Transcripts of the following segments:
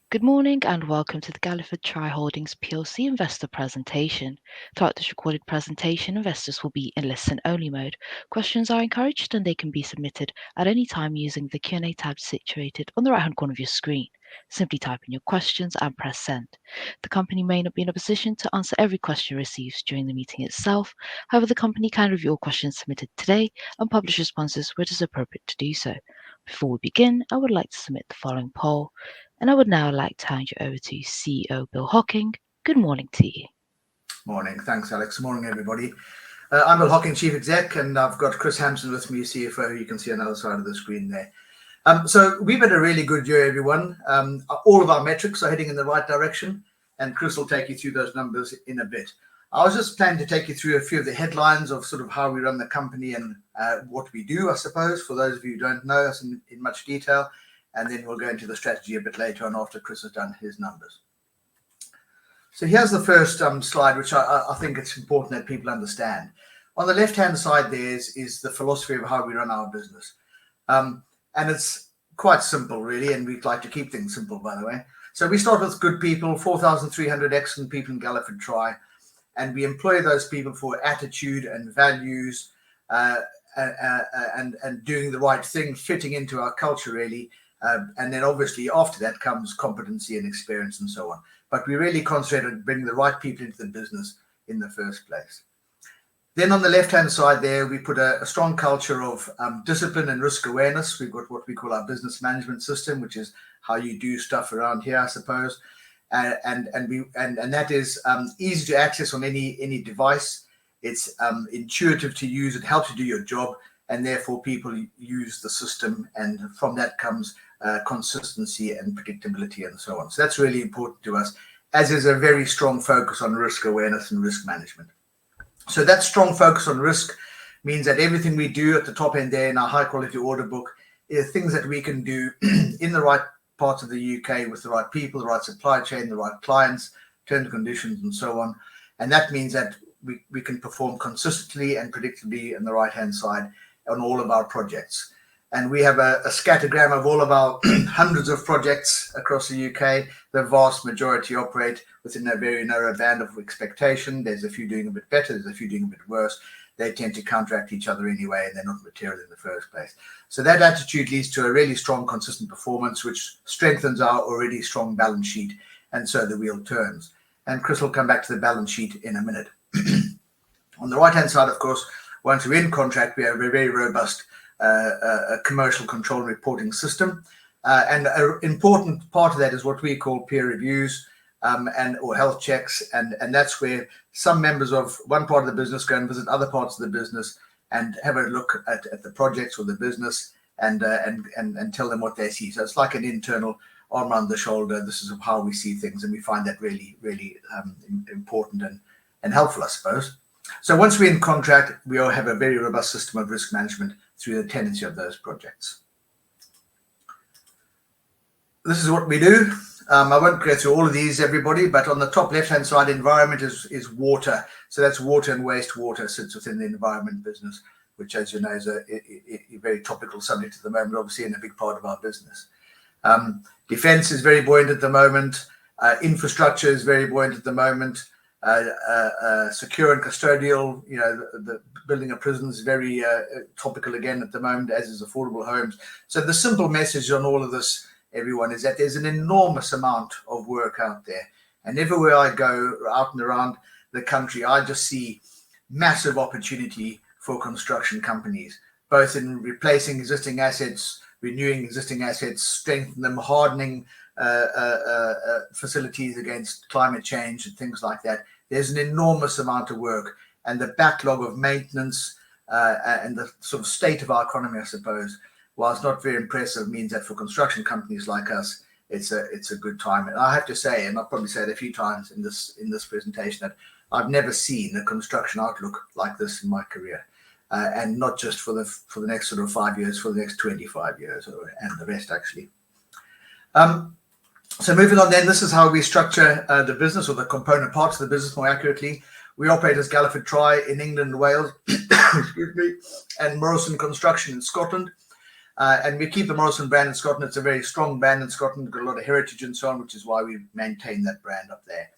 Good morning and welcome to the Galliford Try Holdings PLC investor presentation. Throughout this recorded presentation, investors will be in listen-only mode. Questions are encouraged and they can be submitted at any time using the Q&A tab situated on the right-hand corner of your screen. Simply type in your questions and press send. The company may not be in a position to answer every question received during the meeting itself. However, the company can review all questions submitted today and publish responses where it is appropriate to do so. Before we begin, I would like to submit the following poll. And I would now like to hand you over to CEO Bill Hocking. Good morning to you. Morning. Thanks, Alex. Morning, everybody. I'm Bill Hocking, Chief Exec, and I've got Chris Hampson with me, CFO. You can see on the other side of the screen there. So we've had a really good year, everyone. All of our metrics are heading in the right direction, and Chris will take you through those numbers in a bit. I was just planning to take you through a few of the headlines of sort of how we run the company and what we do, I suppose, for those of you who don't know us in much detail. And then we'll go into the strategy a bit later on after Chris has done his numbers. So here's the first slide, which I think it's important that people understand. On the left-hand side there is the philosophy of how we run our business. And it's quite simple, really, and we'd like to keep things simple, by the way. So we start with good people, 4,300 excellent people in Galliford Try, and we employ those people for attitude and values and doing the right thing, fitting into our culture, really. And then obviously after that comes competency and experience and so on. But we really concentrate on bringing the right people into the business in the first place. Then on the left-hand side there, we put a strong culture of discipline and risk awareness. We've got what we call our business management system, which is how you do stuff around here, I suppose. And that is easy to access on any device. It's intuitive to use. It helps you do your job. And therefore people use the system, and from that comes consistency and predictability and so on. So that's really important to us, as is a very strong focus on risk awareness and risk management. So that strong focus on risk means that everything we do at the top end there in our high quality order book is things that we can do in the right parts of the UK with the right people, the right supply chain, the right clients, terms and conditions and so on. And that means that we can perform consistently and predictably on the right hand side on all of our projects. And we have a scattergram of all of our hundreds of projects across the UK. The vast majority operate within a very narrow band of expectation. There's a few doing a bit better, there's a few doing a bit worse. They tend to counteract each other anyway, and they're not material in the first place. So that attitude leads to a really strong, consistent performance, which strengthens our already strong balance sheet, and so the wheel turns. And Chris will come back to the balance sheet in a minute. On the right-hand side, of course, once we're in contract, we have a very robust commercial control and reporting system. And an important part of that is what we call peer reviews or health checks. And that's where some members of one part of the business go and visit other parts of the business and have a look at the projects or the business and tell them what they see. So it's like an internal arm around the shoulder. This is how we see things. And we find that really, really important and helpful, I suppose. So once we're in contract, we all have a very robust system of risk management through the tenancy of those projects. This is what we do. I won't go through all of these, everybody, but on the top left-hand side, environment is water. So that's water and wastewater sits within the environment business, which, as you know, is a very topical subject at the moment, obviously, and a big part of our business. Defense is very buoyant at the moment. Infrastructure is very buoyant at the moment. Secure and custodial, the building of prisons is very topical again at the moment, as is affordable homes. So the simple message on all of this, everyone, is that there's an enormous amount of work out there. And everywhere I go out and around the country, I just see massive opportunity for construction companies, both in replacing existing assets, renewing existing assets, strengthening them, hardening facilities against climate change and things like that. There's an enormous amount of work, and the backlog of maintenance and the sort of state of our economy, I suppose, whilst not very impressive, means that for construction companies like us, it's a good time. And I have to say, and I'll probably say it a few times in this presentation, that I've never seen a construction outlook like this in my career, and not just for the next sort of 5 years, for the next 25 years, and the rest actually. So moving on then, this is how we structure the business, or the component parts of the business more accurately. We operate as Galliford Try in England, Wales, excuse me, and Morrison Construction in Scotland. And we keep the Morrison brand in Scotland. It's a very strong brand in Scotland, got a lot of heritage and so on, which is why we maintain that brand up there.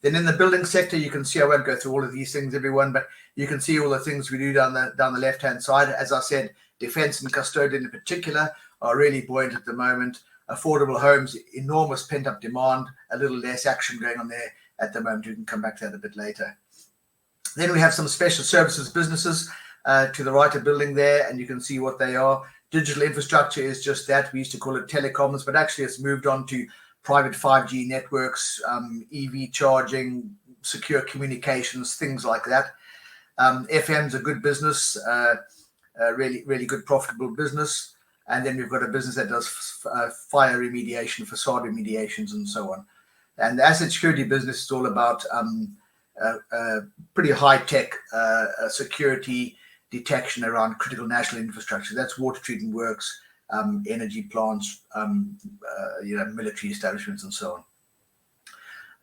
Then in the building sector, you can see, I won't go through all of these things, everyone, but you can see all the things we do down the left-hand side. As I said, defence and custodian in particular are really buoyant at the moment. Affordable homes, enormous pent-up demand, a little less action going on there at the moment. We can come back to that a bit later. Then we have some special services businesses to the right of building there, and you can see what they are. Digital infrastructure is just that. We used to call it telecoms, but actually it's moved on to private 5G networks, EV charging, secure communications, things like that. FM's a good business, really, really good profitable business. And then we've got a business that does fire remediation, facade remediations, and so on. And the asset security business is all about pretty high-tech security detection around critical national infrastructure. That's water treatment works, energy plants, military establishments, and so on.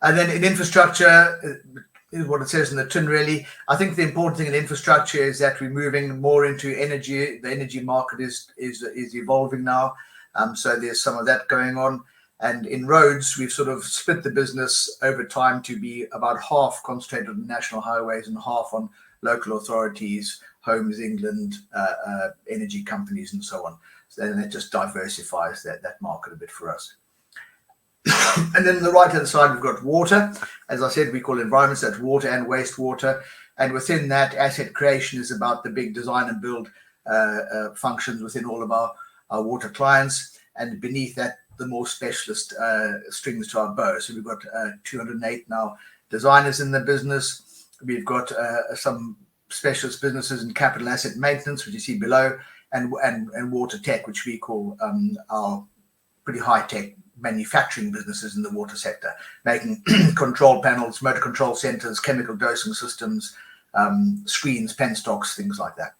And then in infrastructure, is what it says in the tin, really. I think the important thing in infrastructure is that we're moving more into energy. The energy market is evolving now. So there's some of that going on. And in roads, we've sort of split the business over time to be about half concentrated on national highways and half on local authorities, Homes England, energy companies, and so on. So then it just diversifies that market a bit for us. And then on the right-hand side, we've got water. As I said, we call environments, that's water and wastewater. And within that, asset creation is about the big design and build functions within all of our water clients. And beneath that, the more specialist strings to our bow. So we've got 208 now designers in the business. We've got some specialist businesses in capital asset maintenance, which you see below, and water tech, which we call our pretty high-tech manufacturing businesses in the water sector, making control panels, motor control centers, chemical dosing systems, screens, penstocks, things like that.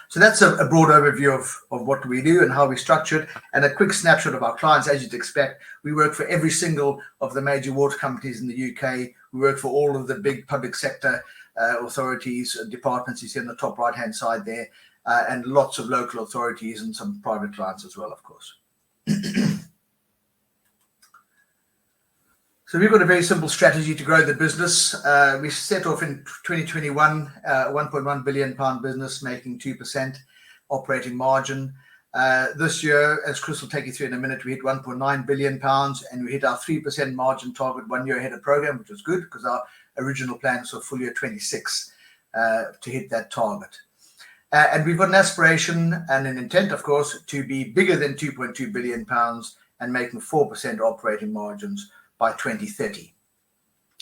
So that's a broad overview of what we do and how we structure it, and a quick snapshot of our clients. As you'd expect, we work for every single of the major water companies in the UK. We work for all of the big public sector authorities, departments you see on the top right-hand side there, and lots of local authorities and some private clients as well, of course. So we've got a very simple strategy to grow the business. We set off in 2021, £1.1 billion business, making 2% operating margin. This year, as Chris will take you through in a minute, we hit £1.9 billion and we hit our 3% margin target 1 year ahead of program, which was good because our original plan was for full year 26 to hit that target. And we've got an aspiration and an intent, of course, to be bigger than £2.2 billion and making 4% operating margins by 2030.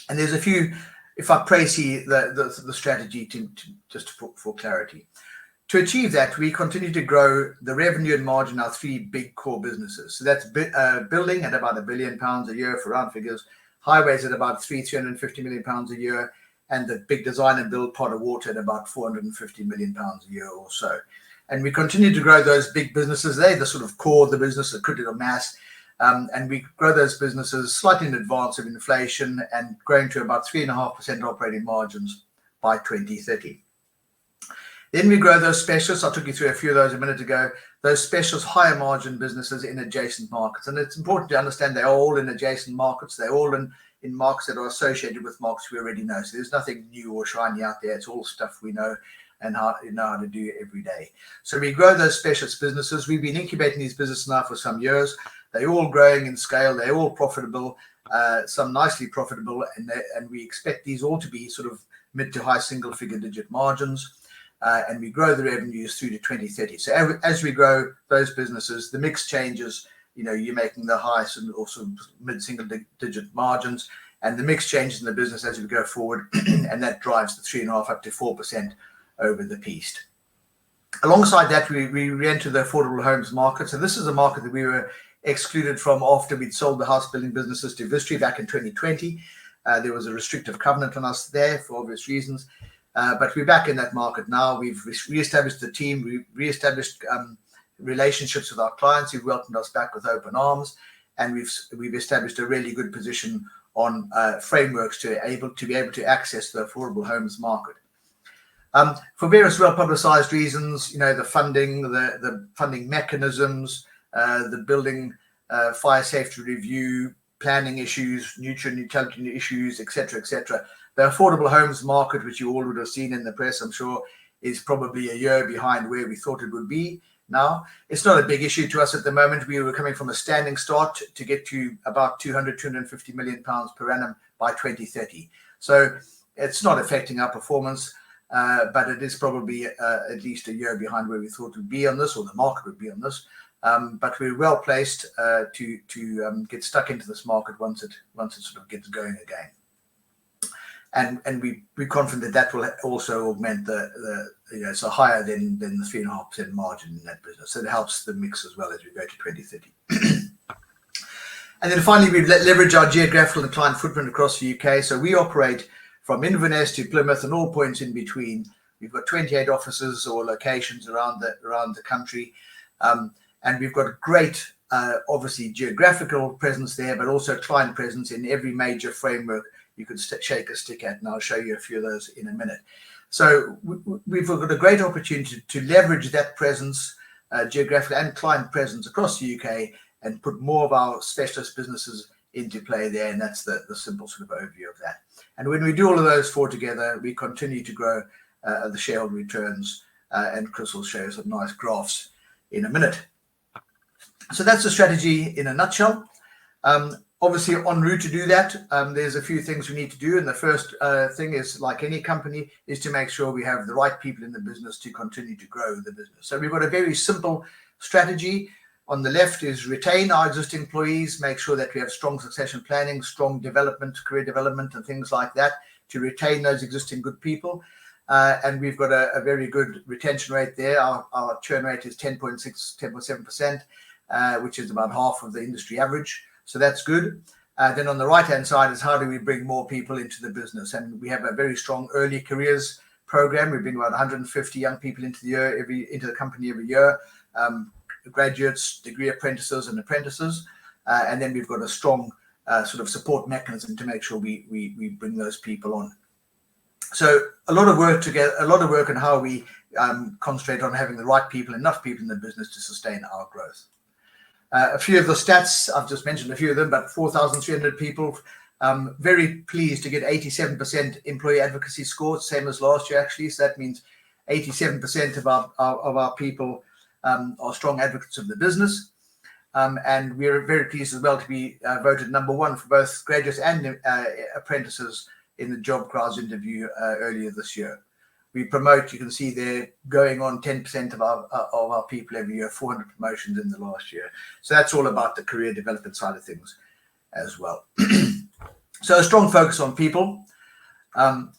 And there's a few, if I praise the strategy just for clarity. To achieve that, we continue to grow the revenue and margin, our three big core businesses. So that's building at about £1 billion a year for round figures, highways at about £350 million a year, and the big design and build part of water at about £450 million a year or so. And we continue to grow those big businesses. They're the sort of core of the business, the critical mass. And we grow those businesses slightly in advance of inflation and growing to about 3.5% operating margins by 2030. Then we grow those specialists. I took you through a few of those a minute ago. Those specialist higher margin businesses in adjacent markets. And it's important to understand they're all in adjacent markets. They're all in markets that are associated with markets we already know. So there's nothing new or shiny out there. It's all stuff we know and how to do every day. So we grow those specialist businesses. We've been incubating these businesses now for some years. They're all growing in scale. They're all profitable, some nicely profitable, and we expect these all to be sort of mid to high single-figure digit margins. And we grow the revenues through to 2030. So as we grow those businesses, the mix changes. You're making the high and also mid-single digit margins, and the mix changes in the business as we go forward, and that drives the 3.5% up to 4% over the piece. Alongside that, we re-enter the affordable homes market. So this is a market that we were excluded from after we'd sold the house building businesses to Vistry back in 2020. There was a restrictive covenant on us there for obvious reasons. But we're back in that market now. We've re-established the team. We've re-established relationships with our clients who've welcomed us back with open arms. And we've established a really good position on frameworks to be able to access the affordable homes market. For various well-publicised reasons, the funding mechanisms, the building fire safety review, planning issues, nutrient neutrality issues, etc., etc. The affordable homes market, which you all would have seen in the press, I'm sure, is probably a year behind where we thought it would be now. It's not a big issue to us at the moment. We were coming from a standing start to get to about 250 million pounds per annum by 2030. So it's not affecting our performance, but it is probably at least a year behind where we thought it would be on this, or the market would be on this. But we're well placed to get stuck into this market once it sort of gets going again. And we're confident that will also augment so higher than the 3.5% margin in that business. So it helps the mix as well as we go to 2030. And then finally, we leverage our geographical and client footprint across the UK. So we operate from Inverness to Plymouth and all points in between. We've got 28 offices or locations around the country. And we've got a great, obviously, geographical presence there, but also client presence in every major framework you could shake a stick at. And I'll show you a few of those in a minute. So we've got a great opportunity to leverage that presence, geographical and client presence across the UK, and put more of our specialist businesses into play there. And that's the simple sort of overview of that. And when we do all of those four together, we continue to grow the shareholder returns. And Chris will show you some nice graphs in a minute. So that's the strategy in a nutshell. Obviously, en route to do that, there's a few things we need to do. And the first thing is, like any company, is to make sure we have the right people in the business to continue to grow the business. So we've got a very simple strategy. On the left is retain our existing employees, make sure that we have strong succession planning, strong development, career development, and things like that to retain those existing good people. And we've got a very good retention rate there. Our churn rate is 10.7%, which is about half of the industry average. So that's good. Then on the right-hand side is how do we bring more people into the business? And we have a very strong early careers program. We bring about 150 young people into the company every year, graduates, degree apprentices, and apprentices. And then we've got a strong sort of support mechanism to make sure we bring those people on. So a lot of work on how we concentrate on having the right people, enough people in the business to sustain our growth. A few of the stats, I've just mentioned a few of them, but 4,300 people. Very pleased to get 87% employee advocacy score, same as last year actually. So that means 87% of our people are strong advocates of the business. And we're very pleased as well to be voted #1 for both graduates and apprentices in the Job Crowds interview earlier this year. We promote, you can see there, going on 10% of our people every year, 400 promotions in the last year. So that's all about the career development side of things as well. So a strong focus on people. The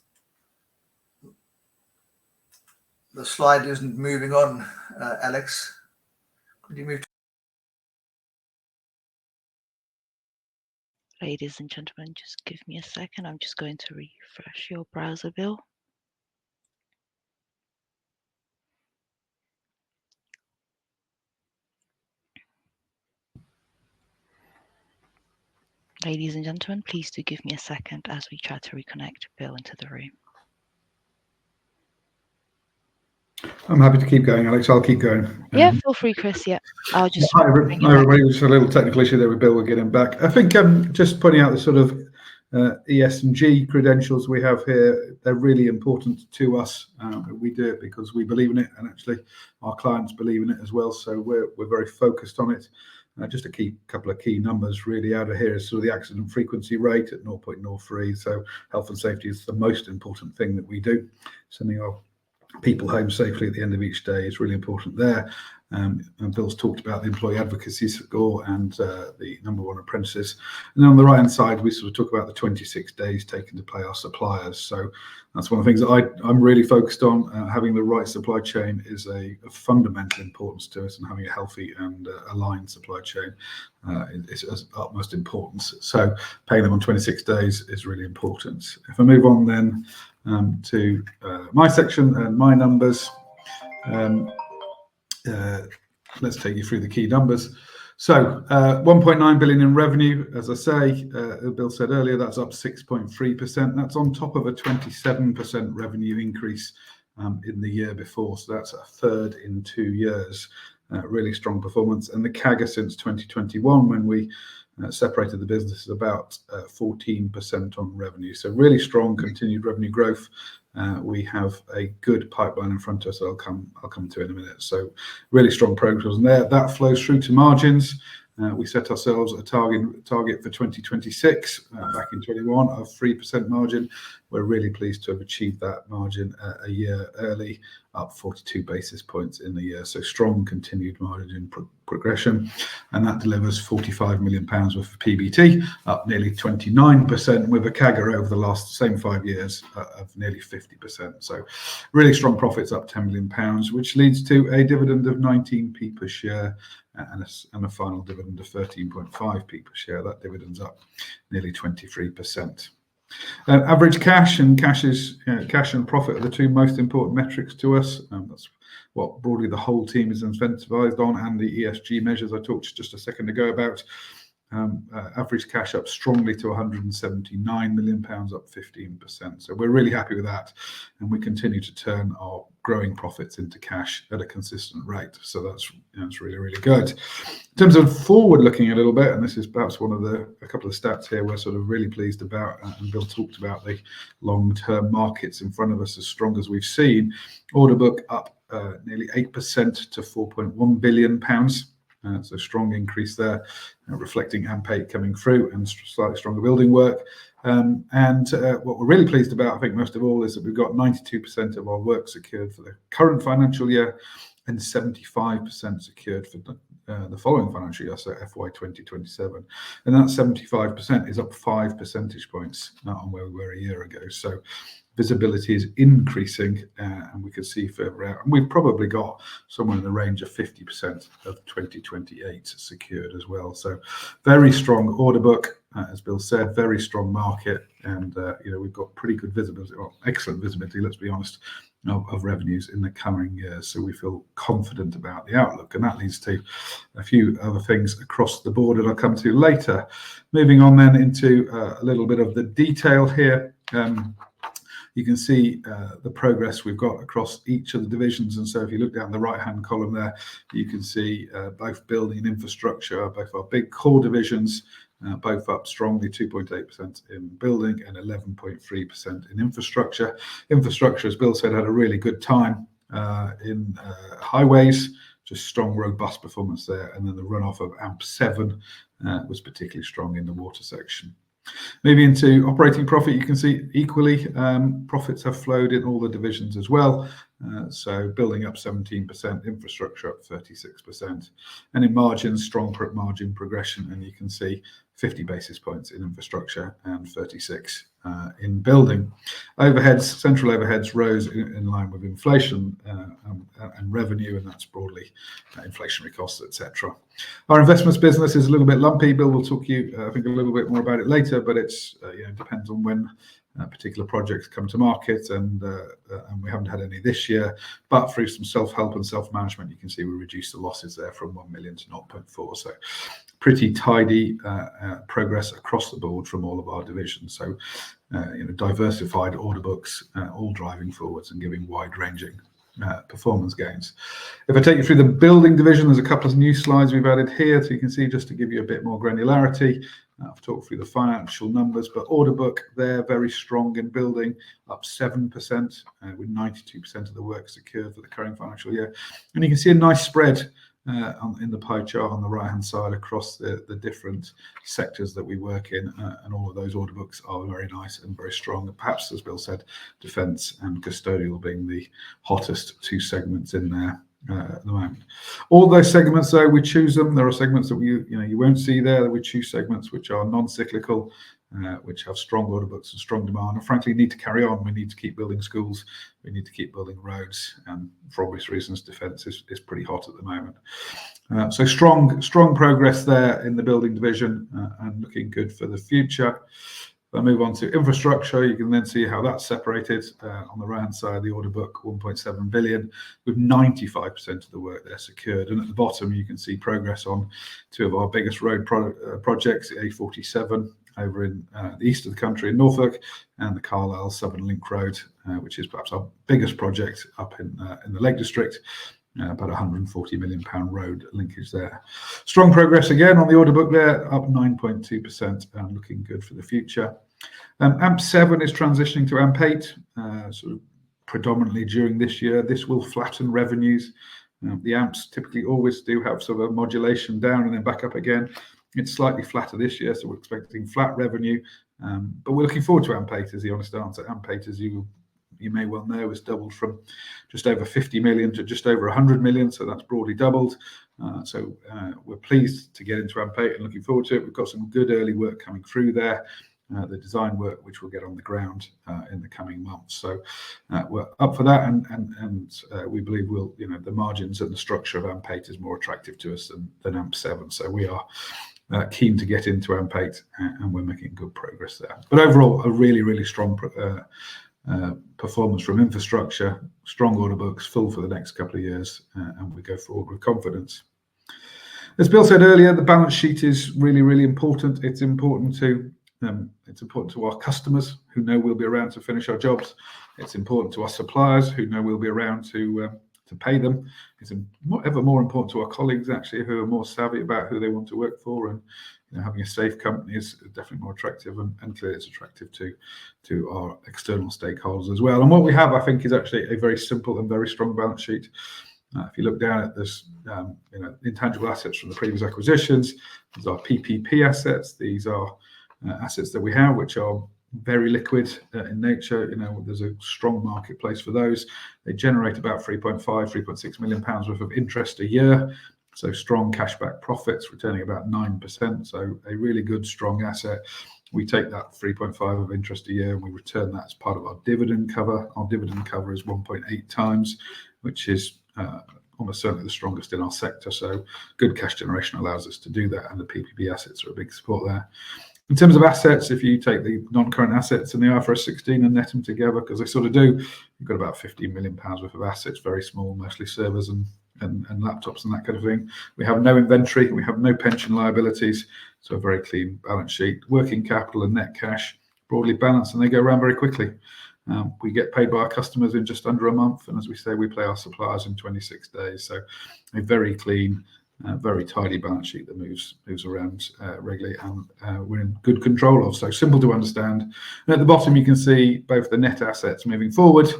slide isn't moving on, Alex. Could you move to... Ladies and gentlemen, just give me a second. I'm just going to refresh your browser, Bill. Ladies and gentlemen, please do give me a second as we try to reconnect Bill into the room. I'm happy to keep going, Alex. I'll keep going. Yeah, feel free, Chris. Yeah, I'll just... Hi, everybody. Just a little technical issue there with Bill. We'll get him back. I think just pointing out the sort of ESG credentials we have here, they're really important to us. We do it because we believe in it, and actually our clients believe in it as well. So we're very focused on it. Just a couple of key numbers really out of here is sort of the accident frequency rate at 0.03. So health and safety is the most important thing that we do. Sending our people home safely at the end of each day is really important there. And Bill's talked about the employee advocacy score and the #1 apprentices. And then on the right hand side, we sort of talk about the 26 days taken to pay our suppliers. So that's one of the things that I'm really focused on. Having the right supply chain is a fundamental importance to us, and having a healthy and aligned supply chain is of utmost importance. So paying them on 26 days is really important. If I move on then to my section and my numbers. Let's take you through the key numbers. So 1.9 billion in revenue, as I say, Bill said earlier, that's up 6.3%. That's on top of a 27% revenue increase in the year before. So that's a third in 2 years. Really strong performance. And the CAGR since 2021, when we separated the business, is about 14% on revenue. So really strong continued revenue growth. We have a good pipeline in front of us. I'll come to in a minute. So really strong progress there. That flows through to margins. We set ourselves a target for 2026 back in 21 of 3% margin. We're really pleased to have achieved that margin a year early, up 42 basis points in the year. So strong continued margin progression, and that delivers £45 million worth of PBT, up nearly 29%, with a CAGR over the last same 5 years of nearly 50%. So really strong profits, up £10 million, which leads to a dividend of 19p per share and a final dividend of 13.5p per share. That dividend's up nearly 23%. Average cash and cash and profit are the two most important metrics to us. That's what broadly the whole team is incentivized on, and the ESG measures I talked just a second ago about. Average cash up strongly to £179 million, up 15%. So we're really happy with that, and we continue to turn our growing profits into cash at a consistent rate. So that's really, really good. In terms of forward looking a little bit, and this is perhaps one of a couple of stats here we're sort of really pleased about, and Bill talked about the long-term markets in front of us as strong as we've seen. Order book up nearly 8% to £4.1 billion. So strong increase there, reflecting AMP8 coming through and slightly stronger building work. What we're really pleased about, I think most of all, is that we've got 92% of our work secured for the current financial year and 75% secured for the following financial year, so FY 2027. And that 75% is up 5 percentage points on where we were a year ago. So visibility is increasing, and we can see further out. And we've probably got somewhere in the range of 50% of 2028 secured as well. So very strong order book, as Bill said, very strong market, and we've got pretty good visibility, or excellent visibility, let's be honest, of revenues in the coming years. So we feel confident about the outlook, and that leads to a few other things across the board that I'll come to later. Moving on then into a little bit of the detail here. You can see the progress we've got across each of the divisions. And so if you look down the right-hand column there, you can see both building and infrastructure, both our big core divisions, both up strongly, 2.8% in building and 11.3% in infrastructure. Infrastructure, as Bill said, had a really good time in highways, just strong, robust performance there. And then the runoff of AMP7 was particularly strong in the water section. Moving into operating profit, you can see equally profits have flowed in all the divisions as well. So building up 17%, infrastructure up 36%, and in margins, strong margin progression, and you can see 50 basis points in infrastructure and 36 in building. Overheads, central overheads rose in line with inflation and revenue, and that's broadly inflationary costs, etc. Our investments business is a little bit lumpy. Bill will talk to you, I think, a little bit more about it later, but it's depends on when particular projects come to market, and we haven't had any this year. But through some self-help and self-management, you can see we reduced the losses there from 1 million to 0.4. So pretty tidy progress across the board from all of our divisions. So diversified order books, all driving forwards and giving wide-ranging performance gains. If I take you through the building division, there's a couple of new slides we've added here, so you can see, just to give you a bit more granularity. I've talked through the financial numbers, but order book there very strong in building, up 7%, with 92% of the work secured for the current financial year. And you can see a nice spread in the pie chart on the right hand side across the different sectors that we work in, and all of those order books are very nice and very strong. Perhaps, as Bill said, defence and custodial being the hottest two segments in there at the moment. All those segments, though, we choose them. There are segments that you won't see there, that we choose segments which are non-cyclical, which have strong order books and strong demand, and frankly need to carry on. We need to keep building schools, we need to keep building roads, and for obvious reasons, defence is pretty hot at the moment. So strong progress there in the building division, and looking good for the future. If I move on to infrastructure, you can then see how that's separated. On the right-hand side, the order book, 1.7 billion, with 95% of the work there secured. And at the bottom, you can see progress on two of our biggest road projects, the A47 over in the east of the country in Norfolk, and the Carlisle Southern Link Road, which is perhaps our biggest project up in the Lake District. About £140 million road linkage there. Strong progress again on the order book there, up 9.2% and looking good for the future. AMP7 is transitioning to AMP8, sort of predominantly during this year. This will flatten revenues. The AMPs typically always do have sort of a modulation down and then back up again. It's slightly flatter this year, so we're expecting flat revenue. But we're looking forward to AMP8 is the honest answer. AMP8, as you may well know, has doubled from just over 50 million to just over 100 million, so that's broadly doubled. So we're pleased to get into AMP8 and looking forward to it. We've got some good early work coming through there, the design work which we'll get on the ground in the coming months. So we're up for that, and we believe we'll, the margins and the structure of AMP8 is more attractive to us than AMP7. So we are keen to get into AMP8, and we're making good progress there. But overall, a really, really strong performance from infrastructure, strong order books, full for the next couple of years, and we go forward with confidence. As Bill said earlier, the balance sheet is really, really important. It's important to our customers who know we'll be around to finish our jobs. It's important to our suppliers who know we'll be around to pay them. It's ever more important to our colleagues, actually, who are more savvy about who they want to work for, and having a safe company is definitely more attractive, and clearly it's attractive to our external stakeholders as well. And what we have, I think, is actually a very simple and very strong balance sheet. If you look down at this, intangible assets from the previous acquisitions, these are PPP assets. These are assets that we have which are very liquid in nature. There's a strong marketplace for those. They generate about 3.6 million pounds worth of interest a year. So strong cashback profits, returning about 9%. So a really good, strong asset. We take that 3.5 of interest a year and we return that as part of our dividend cover. Our dividend cover is 1.8 times, which is almost certainly the strongest in our sector. So good cash generation allows us to do that, and the PPP assets are a big support there. In terms of assets, if you take the non-current assets and the IFRS 16 and net them together, because they sort of do, you've got about 15 million pounds worth of assets, very small, mostly servers and laptops and that kind of thing. We have no inventory, we have no pension liabilities, so a very clean balance sheet. Working capital and net cash broadly balanced, and they go around very quickly. We get paid by our customers in just under a month, and as we say, we pay our suppliers in 26 days. So a very clean, very tidy balance sheet that moves around regularly, and we're in good control of. So simple to understand. And at the bottom, you can see both the net assets moving forward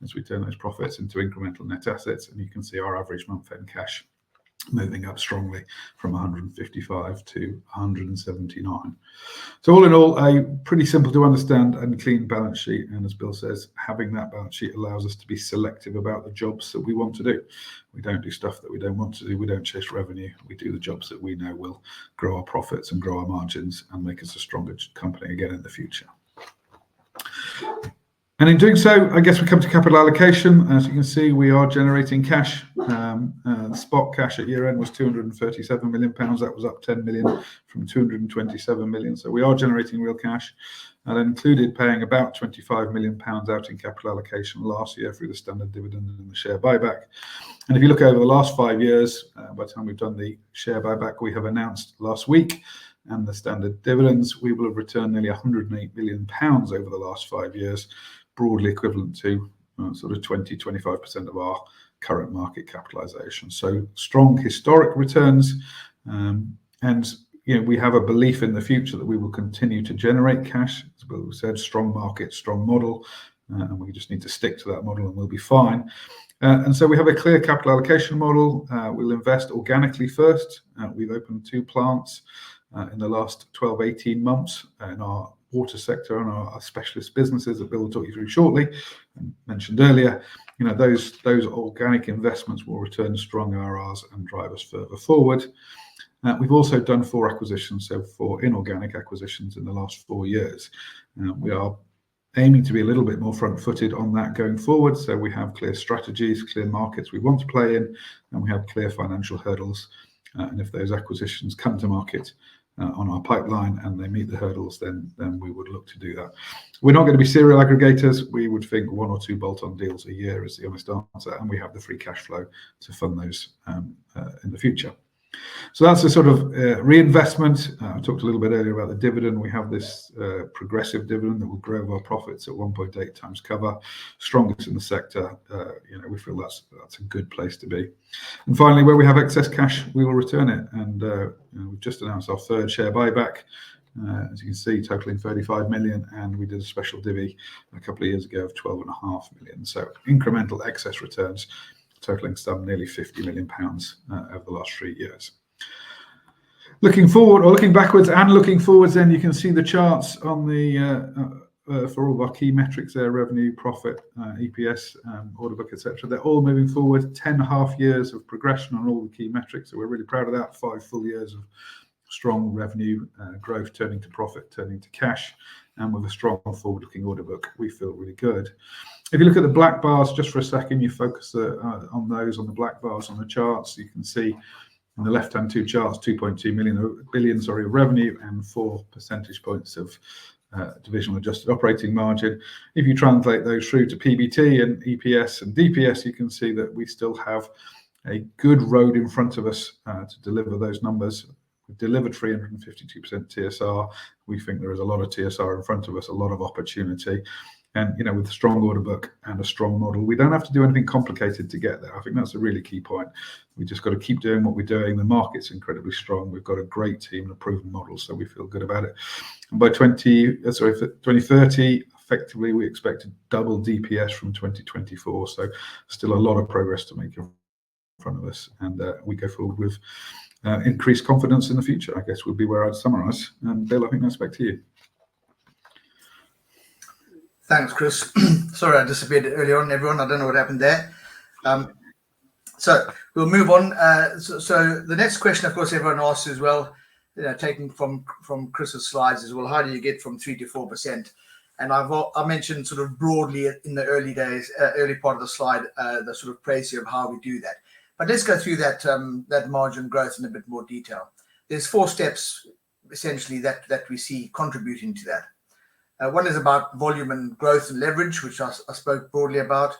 as we turn those profits into incremental net assets, and you can see our average month-end cash moving up strongly from 155 to 179. So all in all, a pretty simple to understand and clean balance sheet. And as Bill says, having that balance sheet allows us to be selective about the jobs that we want to do. We don't do stuff that we don't want to do. We don't chase revenue. We do the jobs that we know will grow our profits and grow our margins and make us a stronger company again in the future. And in doing so, I guess we come to capital allocation. As you can see, we are generating cash. The spot cash at year end was £237 million. That was up 10 million from 227 million. So we are generating real cash. And that included paying about £25 million out in capital allocation last year through the standard dividend and the share buyback. And if you look over the last 5 years, by the time we've done the share buyback we have announced last week, and the standard dividends, we will have returned nearly £108 million over the last 5 years, broadly equivalent to sort of 20-25% of our current market capitalization. So strong historic returns, and we have a belief in the future that we will continue to generate cash. As Bill said, strong market, strong model, and we just need to stick to that model and we'll be fine. And so we have a clear capital allocation model. We'll invest organically first. We've opened 2 plants in the last 12-18 months in our water sector and our specialist businesses that Bill will talk you through shortly. And mentioned earlier, those organic investments will return strong IRRs and drive us further forward. We've also done 4 acquisitions, so 4 inorganic acquisitions in the last 4 years. We are aiming to be a little bit more front-footed on that going forward. So we have clear strategies, clear markets we want to play in, and we have clear financial hurdles. And if those acquisitions come to market, on our pipeline and they meet the hurdles, then we would look to do that. We're not going to be serial aggregators. We would think 1 or 2 bolt-on deals a year is the honest answer, and we have the free cash flow to fund those in the future. So that's a sort of reinvestment. I talked a little bit earlier about the dividend. We have this progressive dividend that will grow our profits at 1.8 times cover, strongest in the sector. We feel that's a good place to be. And finally, where we have excess cash, we will return it. And we've just announced our 3rd share buyback, as you can see, totaling 35 million, and we did a special divvy a couple of years ago of 12.5 million. So incremental excess returns totaling some nearly 50 million pounds over the last 3 years. Looking forward, or looking backwards and looking forwards, then you can see the charts on the for all of our key metrics there: revenue, profit, EPS, order book, etc. They're all moving forward. 10.5 years of progression on all the key metrics, so we're really proud of that. 5 full years of strong revenue growth, turning to profit, turning to cash, and with a strong forward-looking order book, we feel really good. If you look at the black bars just for a second, you focus on those, on the black bars on the charts, you can see on the left-hand 2 charts, 2.2 billion of revenue and 4 percentage points of divisional adjusted operating margin. If you translate those through to PBT and EPS and DPS, you can see that we still have a good road in front of us to deliver those numbers. We've delivered 352% TSR. We think there is a lot of TSR in front of us, a lot of opportunity. And with a strong order book and a strong model, we don't have to do anything complicated to get there. I think that's a really key point. We just got to keep doing what we're doing. The market's incredibly strong. We've got a great team and a proven model, so we feel good about it. And by 2030, effectively, we expect to double DPS from 2024. So still a lot of progress to make in front of us, and we go forward with increased confidence in the future, I guess would be where I'd summarise. And Bill, I think that's back to you. Thanks, Chris. Sorry, I disappeared earlier on, everyone. I don't know what happened there. So we'll move on. So the next question, of course, everyone asks as well, taken from Chris's slides as well, how do you get from 3 to 4%? And I mentioned sort of broadly in the early days, early part of the slide, the sort of précis of how we do that. But let's go through that margin growth in a bit more detail. There's 4 steps essentially that we see contributing to that. One is about volume and growth and leverage, which I spoke broadly about.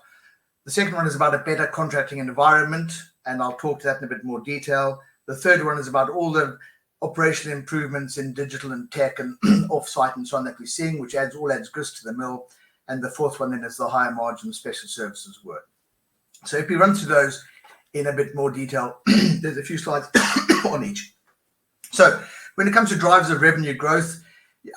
The second one is about a better contracting environment, and I'll talk to that in a bit more detail. The third one is about all the operational improvements in digital and tech and off-site and so on that we're seeing, which all adds grist to the mill. And the fourth one then is the higher margin special services work. So if we run through those in a bit more detail, there's a few slides on each. So when it comes to drivers of revenue growth,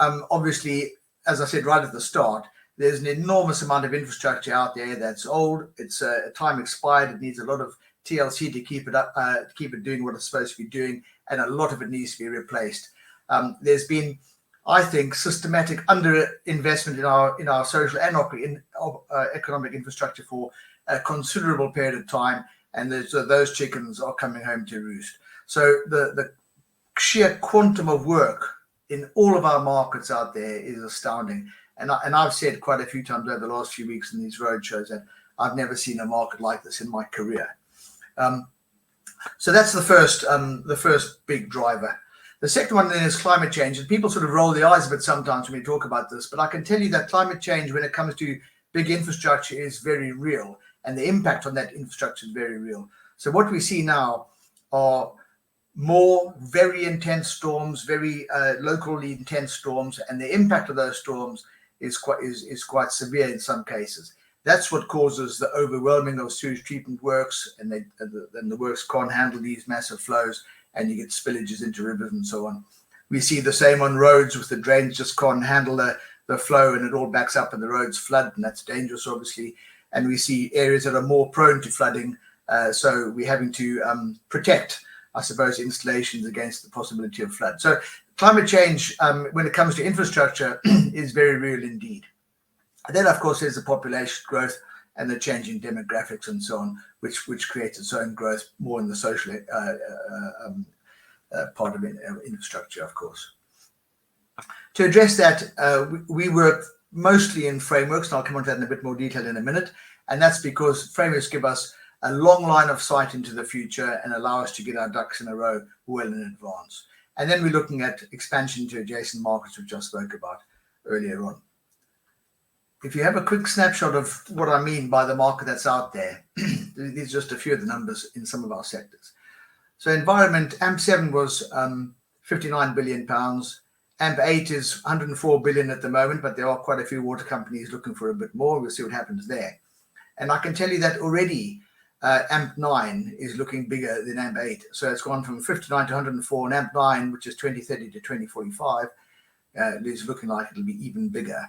obviously, as I said right at the start, there's an enormous amount of infrastructure out there that's old. It's time expired. It needs a lot of TLC to keep it up, to keep it doing what it's supposed to be doing, and a lot of it needs to be replaced. There's been, I think, systematic underinvestment in our social and economic infrastructure for a considerable period of time, and those chickens are coming home to roost. So the sheer quantum of work in all of our markets out there is astounding. And I've said quite a few times over the last few weeks in these roadshows that I've never seen a market like this in my career. So that's the first big driver. The second one then is climate change. And people sort of roll their eyes a bit sometimes when we talk about this. But I can tell you that climate change, when it comes to big infrastructure, is very real. And the impact on that infrastructure is very real. So what we see now are more very intense storms, very locally intense storms, and the impact of those storms is quite severe in some cases. That's what causes the overwhelming of sewage treatment works, and the works can't handle these massive flows, and you get spillages into rivers and so on. We see the same on roads, with the drains just can't handle the flow, and it all backs up and the roads flood, and that's dangerous, obviously. And we see areas that are more prone to flooding, so we're having to protect, I suppose, installations against the possibility of flood. So climate change, when it comes to infrastructure, is very real indeed. And then, of course, there's the population growth and the changing demographics and so on, which creates its own growth more in the social part of infrastructure, of course. To address that, we work mostly in frameworks, and I'll come on to that in a bit more detail in a minute. And that's because frameworks give us a long line of sight into the future and allow us to get our ducks in a row well in advance. And then we're looking at expansion to adjacent markets, which I spoke about earlier on. If you have a quick snapshot of what I mean by the market that's out there, these are just a few of the numbers in some of our sectors. So environment, AMP7 was 59 billion pounds. AMP8 is 104 billion at the moment, but there are quite a few water companies looking for a bit more. We'll see what happens there. And I can tell you that already AMP9 is looking bigger than AMP8. So it's gone from 59 to 104, and AMP9, which is 2030 to 2045, is looking like it'll be even bigger.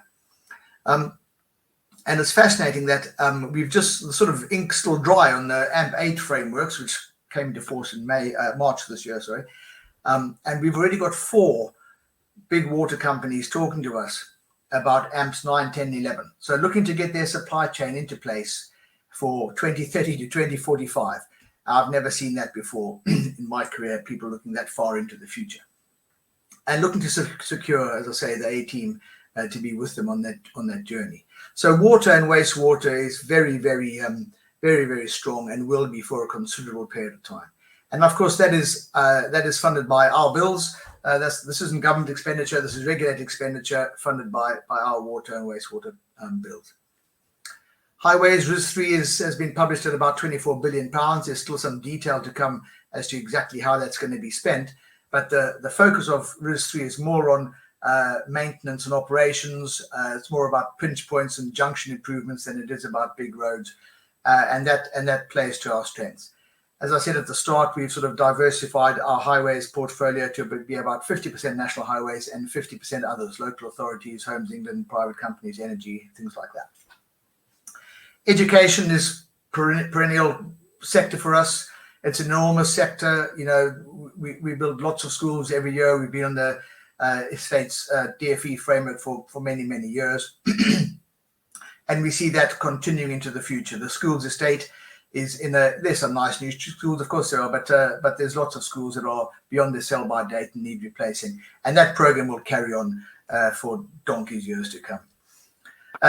And it's fascinating that we've just sort of ink still dry on the AMP8 frameworks, which came into force in March this year, sorry. And we've already got 4 big water companies talking to us about AMPs 9, 10, 11. So looking to get their supply chain into place for 2030 to 2045. I've never seen that before in my career, people looking that far into the future. And looking to secure, as I say, the A-team to be with them on that journey. So water and wastewater is very, very strong and will be for a considerable period of time. And of course, that is funded by our bills. This isn't government expenditure. This is regulated expenditure funded by our water and wastewater bills. Highways RIS3 has been published at about 24 billion pounds. There's still some detail to come as to exactly how that's going to be spent. But the focus of RIS3 is more on maintenance and operations. It's more about pinch points and junction improvements than it is about big roads, and that plays to our strengths. As I said at the start, we've sort of diversified our highways portfolio to be about 50% national highways and 50% others, local authorities, Homes England, private companies, energy, things like that. Education is perennial sector for us. It's an enormous sector. You know, we build lots of schools every year. We've been on the estate's DFE framework for many, many years. And we see that continuing into the future. The schools estate is there's some nice new schools, of course there are, but there's lots of schools that are beyond their sell-by date and need replacing. And that program will carry on for donkey's years to come.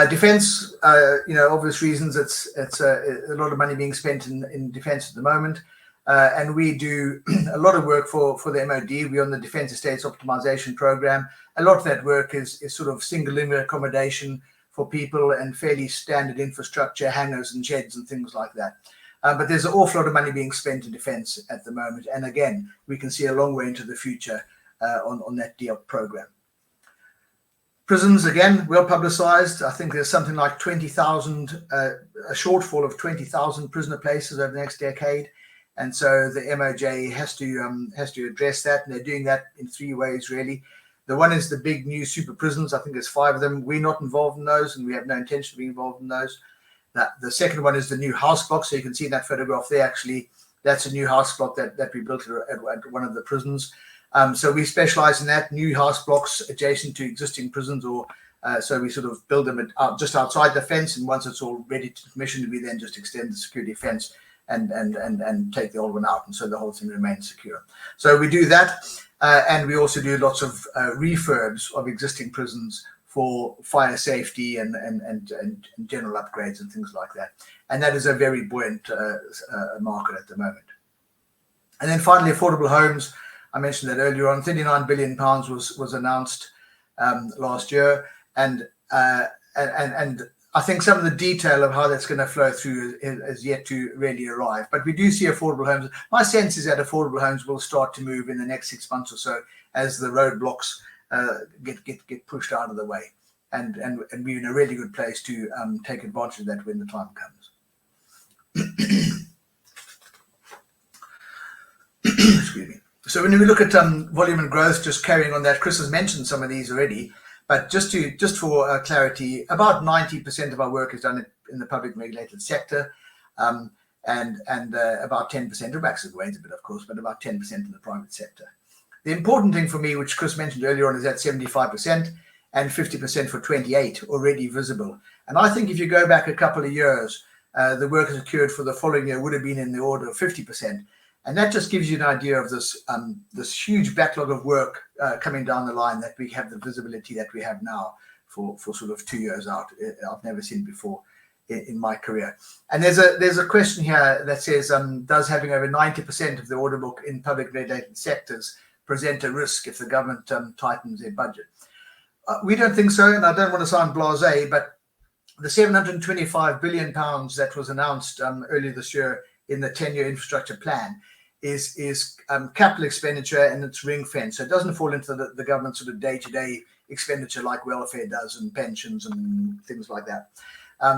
Defence, obvious reasons, it's a lot of money being spent in defence at the moment. And we do a lot of work for the MOD. We're on the Defence Estates Optimisation Programme. A lot of that work is sort of single-limit accommodation for people and fairly standard infrastructure, hangars and sheds and things like that. But there's an awful lot of money being spent in defence at the moment. And again, we can see a long way into the future on that DEOP programme. Prisons, again, well publicised. I think there's something like 20,000, a shortfall of 20,000 prisoner places over the next decade. And so the MOJ has to address that, and they're doing that in 3 ways, really. The one is the big new super prisons. I think there's 5 of them. We're not involved in those, and we have no intention of being involved in those. The second one is the new house block. So you can see that photograph there, actually. That's a new house block that we built at one of the prisons. So we specialize in that, new house blocks adjacent to existing prisons, or so we sort of build them just outside the fence, and once it's all ready to commission, we then just extend the security fence and take the old one out, and so the whole thing remains secure. So we do that, and we also do lots of refurbs of existing prisons for fire safety and general upgrades and things like that. And that is a very buoyant market at the moment. And then finally, affordable homes. I mentioned that earlier on. 39 billion pounds was announced last year, and I think some of the detail of how that's going to flow through is yet to really arrive. But we do see affordable homes. My sense is that affordable homes will start to move in the next 6 months or so as the roadblocks get pushed out of the way, and we're in a really good place to take advantage of that when the time comes. Excuse me. So when we look at volume and growth, just carrying on that, Chris has mentioned some of these already, but just for clarity, about 90% of our work is done in the public regulated sector, and about 10%, or backs away a bit, of course, but about 10% in the private sector. The important thing for me, which Chris mentioned earlier on, is that 75% and 50% for 28 already visible. And I think if you go back a couple of years, the work secured for the following year would have been in the order of 50%. And that just gives you an idea of this huge backlog of work coming down the line, that we have the visibility that we have now for sort of 2 years out. I've never seen before in my career. And there's a question here that says, does having over 90% of the order book in public regulated sectors present a risk if the government tightens their budget. We don't think so, and I don't want to sound blasé, but the £725 billion that was announced earlier this year in the 10-year infrastructure plan is capital expenditure, and it's ring fence. So it doesn't fall into the government sort of day-to-day expenditure like welfare does and pensions and things like that.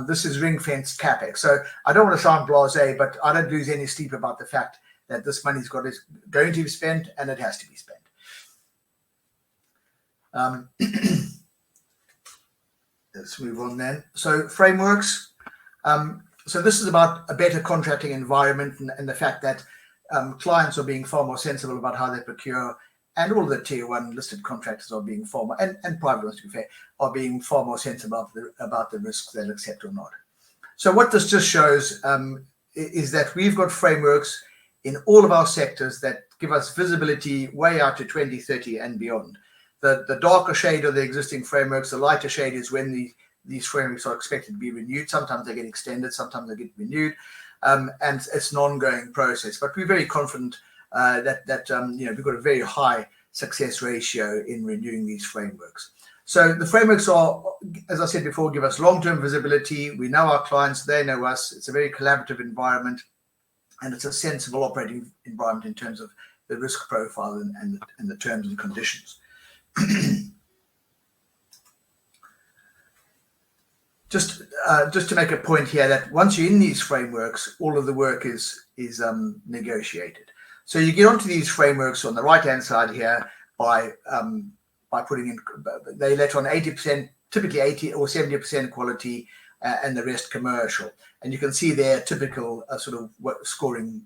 This is ring fenced capex. So I don't want to sound blasé, but I don't lose any sleep about the fact that this money's going to be spent, and it has to be spent. Let's move on then. So frameworks. So this is about a better contracting environment and the fact that clients are being far more sensible about how they procure, and all the tier one listed contractors are being far more, and private ones to be fair, are being far more sensible about the risks they'll accept or not. So what this just shows is that we've got frameworks in all of our sectors that give us visibility way out to 2030 and beyond. The darker shade of the existing frameworks, the lighter shade is when these frameworks are expected to be renewed. Sometimes they get extended, sometimes they get renewed, and it's an ongoing process. But we're very confident that we've got a very high success ratio in renewing these frameworks. So the frameworks are, as I said before, give us long-term visibility. We know our clients, they know us. It's a very collaborative environment, and it's a sensible operating environment in terms of the risk profile and the terms and conditions. Just to make a point here that once you're in these frameworks, all of the work is negotiated. So you get onto these frameworks on the right-hand side here by putting in, they let on 80%, typically 80 or 70% quality, and the rest commercial. And you can see their typical sort of scoring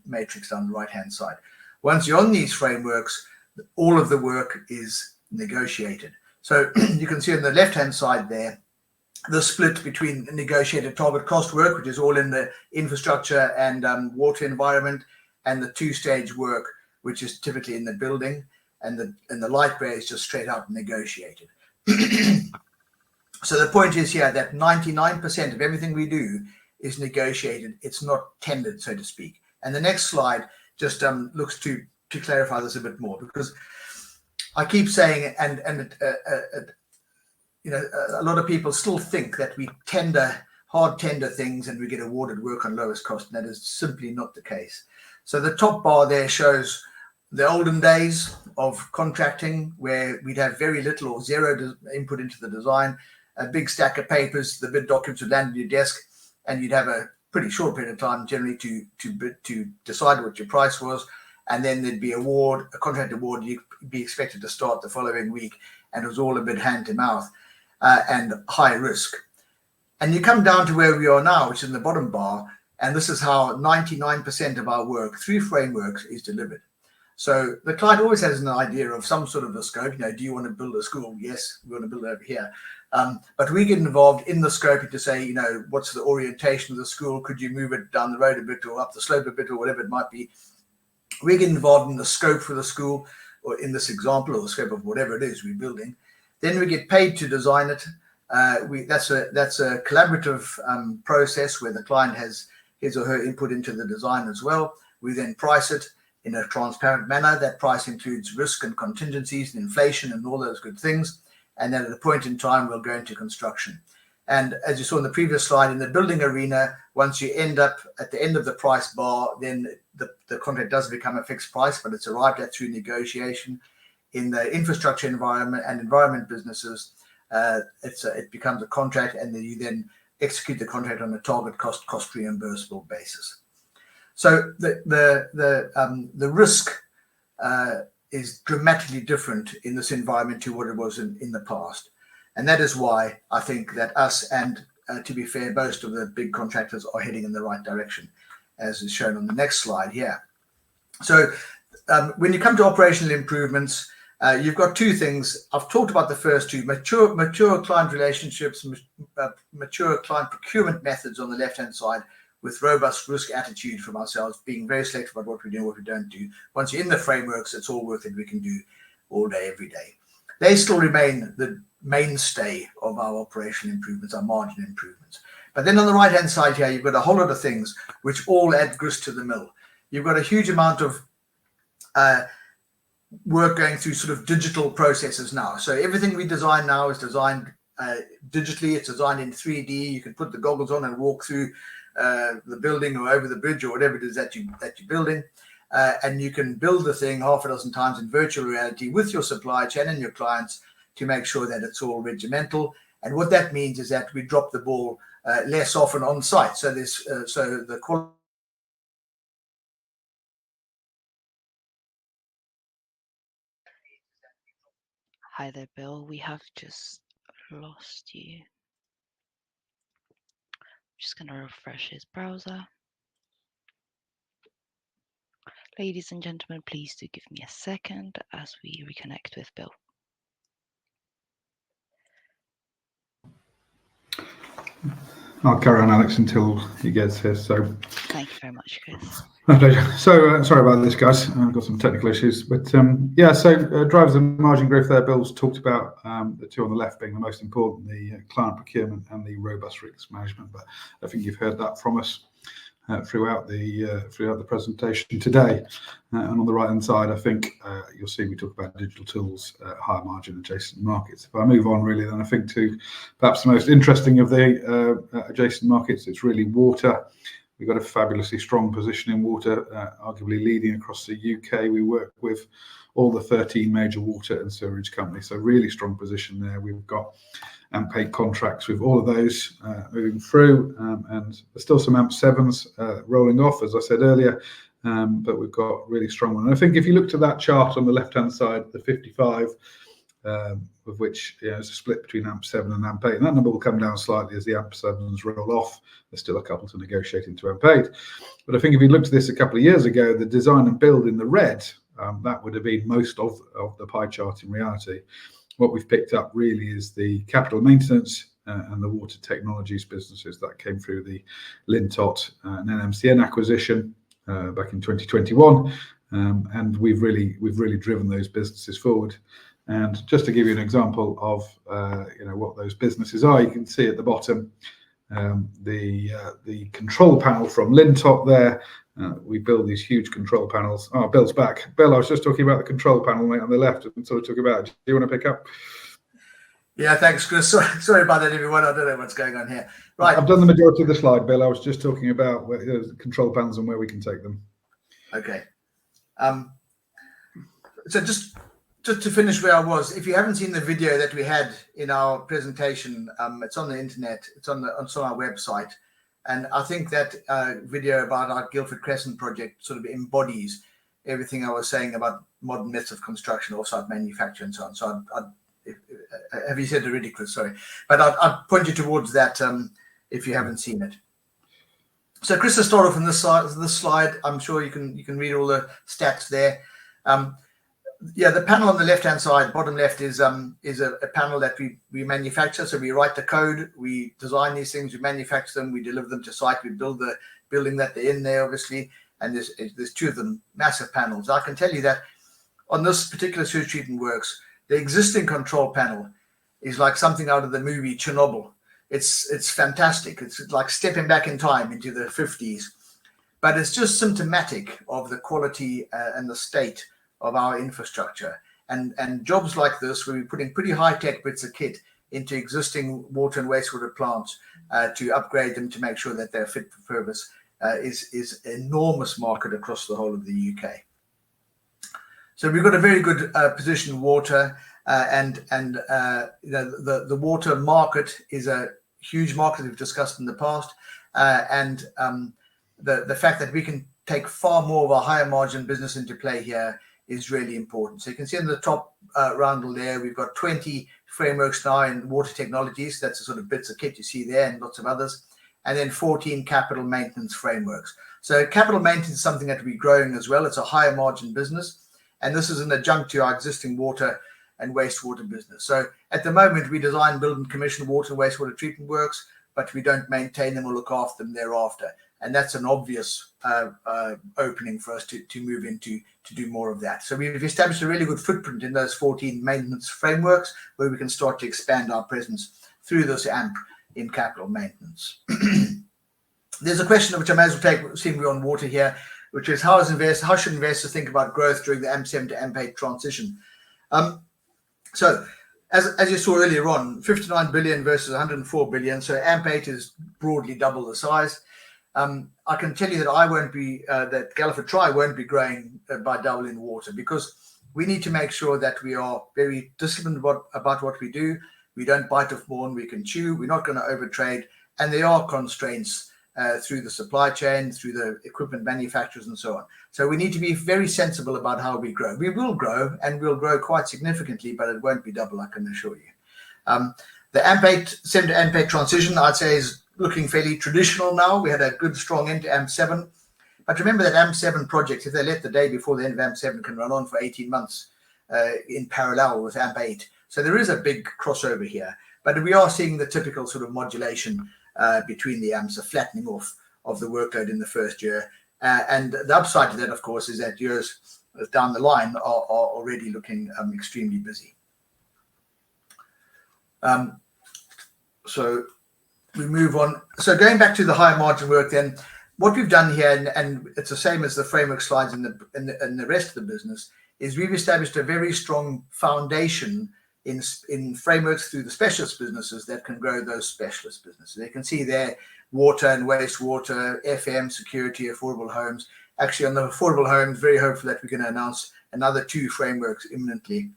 matrix on the right-hand side. Once you're on these frameworks, all of the work is negotiated. So you can see on the left-hand side there, the split between negotiated target cost work, which is all in the infrastructure and water environment, and the two-stage work, which is typically in the building, and the light gray is just straight out negotiated. So the point is here that 99% of everything we do is negotiated. It's not tendered, so to speak. And the next slide just looks to clarify this a bit more, because I keep saying, and a lot of people still think that we hard tender things and we get awarded work on lowest cost, and that is simply not the case. So the top bar there shows the olden days of contracting, where we'd have very little or zero input into the design, a big stack of papers, the bid documents would land on your desk, and you'd have a pretty short period of time generally to decide what your price was, and then there'd be a contract award. You'd be expected to start the following week, and it was all a bit hand to mouth and high risk. And you come down to where we are now, which is in the bottom bar, and this is how 99% of our work through frameworks is delivered. So the client always has an idea of some sort of a scope. Do you want to build a school? Yes, we want to build it over here. But we get involved in the scoping to say, what's the orientation of the school? Could you move it down the road a bit or up the slope a bit or whatever it might be? We get involved in the scope for the school, or in this example, or the scope of whatever it is we're building. Then we get paid to design it. That's a collaborative process where the client has his or her input into the design as well. We then price it in a transparent manner. That price includes risk and contingencies and inflation and all those good things. And then at a point in time, we'll go into construction. And as you saw in the previous slide, in the building arena, once you end up at the end of the price bar, then the contract does become a fixed price, but it's arrived at through negotiation. In the infrastructure environment and environment businesses, it becomes a contract, and then you then execute the contract on a target cost reimbursable basis. So the risk is dramatically different in this environment to what it was in the past. And that is why I think that us and, to be fair, most of the big contractors are heading in the right direction, as is shown on the next slide here. So when you come to operational improvements, you've got two things. I've talked about the first two: mature client relationships, mature client procurement methods on the left-hand side, with robust risk attitude from ourselves, being very selective about what we do and what we don't do. Once you're in the frameworks, it's all work that we can do all day, every day. They still remain the mainstay of our operational improvements, our margin improvements. But then on the right-hand side here, you've got a whole lot of things which all add grist to the mill. You've got a huge amount of work going through sort of digital processes now. So everything we design now is designed digitally. It's designed in 3D. You can put the goggles on and walk through the building or over the bridge or whatever it is that you're building. And you can build the thing half a dozen times in virtual reality with your supply chain and your clients to make sure that it's all regimental. And what that means is that we drop the ball less often on site. So the quality. Hi there, Bill. We have just lost you. I'm just going to refresh his browser. Ladies and gentlemen, please do give me a second as we reconnect with Bill. I'll carry on, Alex, until he gets here. So thank you very much, Chris. My pleasure. So sorry about this, guys. I've got some technical issues, but yeah. So drivers of margin growth there. Bill's talked about the two on the left being the most important: the client procurement and the robust risk management. But I think you've heard that from us throughout the presentation today. And on the right hand side, I think you'll see we talk about digital tools, higher margin adjacent markets. If I move on, really, then I think to perhaps the most interesting of the adjacent markets, it's really water. We've got a fabulously strong position in water, arguably leading across the UK. We work with all the 13 major water and sewerage companies, so really strong position there. We've got AMP8 contracts with all of those moving through, and there's still some AMP7s rolling off, as I said earlier, but we've got really strong one. And I think if you look to that chart on the left-hand side, the 55, of which is a split between AMP7 and AMP8, and that number will come down slightly as the AMP7s roll off. There's still a couple to negotiate into AMP8. But I think if you looked at this a couple of years ago, the design and build in the red, that would have been most of the pie chart in reality. What we've picked up really is the capital maintenance and the water technologies businesses that came through the Lintott and NMCN acquisition back in 2021, and we've really driven those businesses forward. And just to give you an example of what those businesses are, you can see at the bottom the control panel from Lintott there. We build these huge control panels. Oh, Bill's back. Bill, I was just talking about the control panel, mate, on the left, and sort of talk about. Do you want to pick up? Yeah, thanks, Chris. Sorry about that, everyone. I don't know what's going on here. Right, I've done the majority of the slide, Bill. I was just talking about the control panels and where we can take them. Okay. So just to finish where I was, if you haven't seen the video that we had in our presentation, it's on the internet. It's on our website. And I think that video about our Guildford Crescent project sort of embodies everything I was saying about modern methods of construction, offsite manufacture, and so on. So have you said it already, Chris? Sorry. But I'd point you towards that if you haven't seen it. So Chris has started from this slide. I'm sure you can read all the stats there. Yeah, the panel on the left-hand side, bottom left, is a panel that we manufacture. So we write the code, we design these things, we manufacture them, we deliver them to site, we build the building that they're in there, obviously. And there's two of them, massive panels. I can tell you that on this particular sewage treatment works, the existing control panel is like something out of the movie Chernobyl. It's fantastic. It's like stepping back in time into the 50s. But it's just symptomatic of the quality and the state of our infrastructure, and jobs like this where we're putting pretty high-tech bits of kit into existing water and wastewater plants to upgrade them to make sure that they're fit for purpose is enormous market across the whole of the UK. So we've got a very good position in water, and the water market is a huge market we've discussed in the past, and the fact that we can take far more of a higher margin business into play here is really important. So you can see in the top roundel there, we've got 20 frameworks now in water technologies. That's the sort of bits of kit you see there, and lots of others. And then 14 capital maintenance frameworks. So capital maintenance is something that we're growing as well. It's a higher margin business. And this is an adjunct to our existing water and wastewater business. So at the moment, we design, build, and commission water and wastewater treatment works, but we don't maintain them or look after them thereafter. And that's an obvious opening for us to move into to do more of that. So we've established a really good footprint in those 14 maintenance frameworks where we can start to expand our presence through this AMP in capital maintenance. There's a question which I may as well take, seeing we're on water here. which is how should investors think about growth during the AMP7 to AMP8 transition? So as you saw earlier on, 59 billion versus 104 billion. So AMP8 is broadly double the size. I can tell you that that Galliford Try won't be growing by double in water, because we need to make sure that we are very disciplined about what we do. We don't bite off more than we can chew. We're not going to overtrade. And there are constraints through the supply chain, through the equipment manufacturers and so on. So we need to be very sensible about how we grow. We will grow, and we'll grow quite significantly, but it won't be double, I can assure you. The AMP7 to AMP8 transition, I'd say, is looking fairly traditional now. We had a good, strong end to AMP7. But remember that AMP7 projects, if they're let the day before the end of AMP7, can run on for 18 months in parallel with AMP8. So there is a big crossover here. But we are seeing the typical sort of modulation between the AMPs, a flattening off of the workload in the first year. And the upside to that, of course, is that years down the line are already looking extremely busy. So we move on. So going back to the higher margin work then, what we've done here, and it's the same as the framework slides in the rest of the business, is we've established a very strong foundation in frameworks through the specialist businesses that can grow those specialist businesses. You can see there water and wastewater, FM, security, affordable homes. Actually, on the affordable homes, very hopeful that we're going to announce another 2 frameworks imminently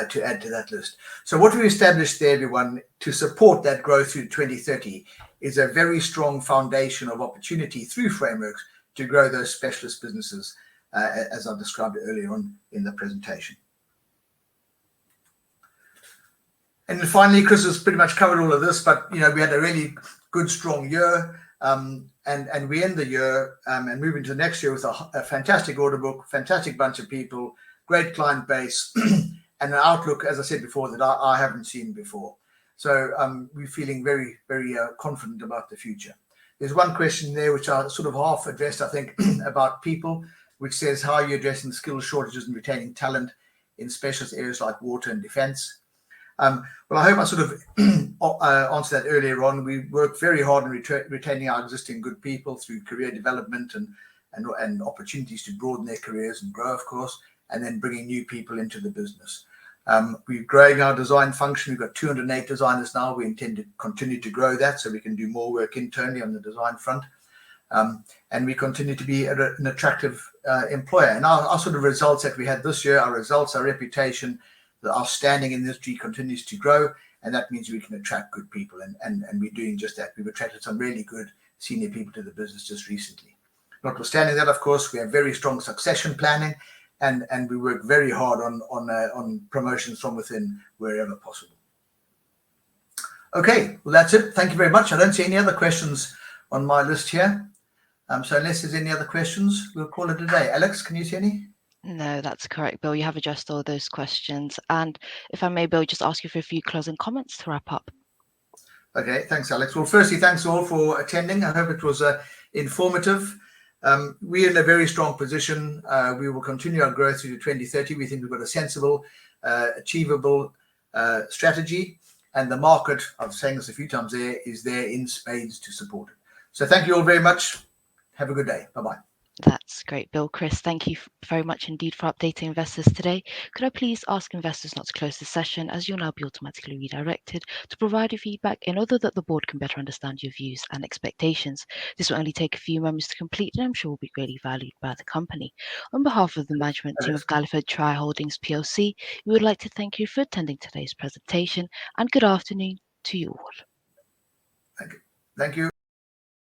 to add to that list. So what we've established there, everyone, to support that growth through 2030 is a very strong foundation of opportunity through frameworks to grow those specialist businesses, as I've described earlier on in the presentation. And then finally, Chris has pretty much covered all of this, but we had a really good, strong year, and we end the year and move into the next year with a fantastic order book, fantastic bunch of people, great client base, and an outlook, as I said before, that I haven't seen before. So we're feeling very, very confident about the future. There's one question there which I sort of half addressed, I think, about people, which says, how are you addressing skills shortages and retaining talent in specialist areas like water and defence? Well, I hope I sort of answered that earlier on. We work very hard on retaining our existing good people through career development and opportunities to broaden their careers and grow, of course, and then bringing new people into the business. We're growing our design function. We've got 208 designers now. We intend to continue to grow that so we can do more work internally on the design front. And we continue to be an attractive employer. And our sort of results that we had this year, our results, our reputation, our standing in the industry continues to grow, and that means we can attract good people, and we're doing just that. We've attracted some really good senior people to the business just recently. Notwithstanding that, of course, we have very strong succession planning, and we work very hard on promotions from within wherever possible. Okay, well, that's it. Thank you very much. I don't see any other questions on my list here. So unless there's any other questions, we'll call it a day. Alex, can you see any? No, that's correct, Bill. You have addressed all those questions. And if I may, Bill, just ask you for a few closing comments to wrap up. Okay, thanks, Alex. Well, firstly, thanks all for attending. I hope it was informative. We're in a very strong position. We will continue our growth through to 2030. We think we've got a sensible, achievable strategy. And the market, I've saying this a few times there, is there in spades to support it. So thank you all very much. Have a good day. Bye-bye. That's great, Bill. Chris, thank you very much indeed for updating investors today. Could I please ask investors not to close the session, as you'll now be automatically redirected to provide your feedback in order that the board can better understand your views and expectations. This will only take a few moments to complete, and I'm sure will be greatly valued by the company. On behalf of the management team of Galliford Try Holdings PLC, we would like to thank you for attending today's presentation, and good afternoon to you all. Thank you.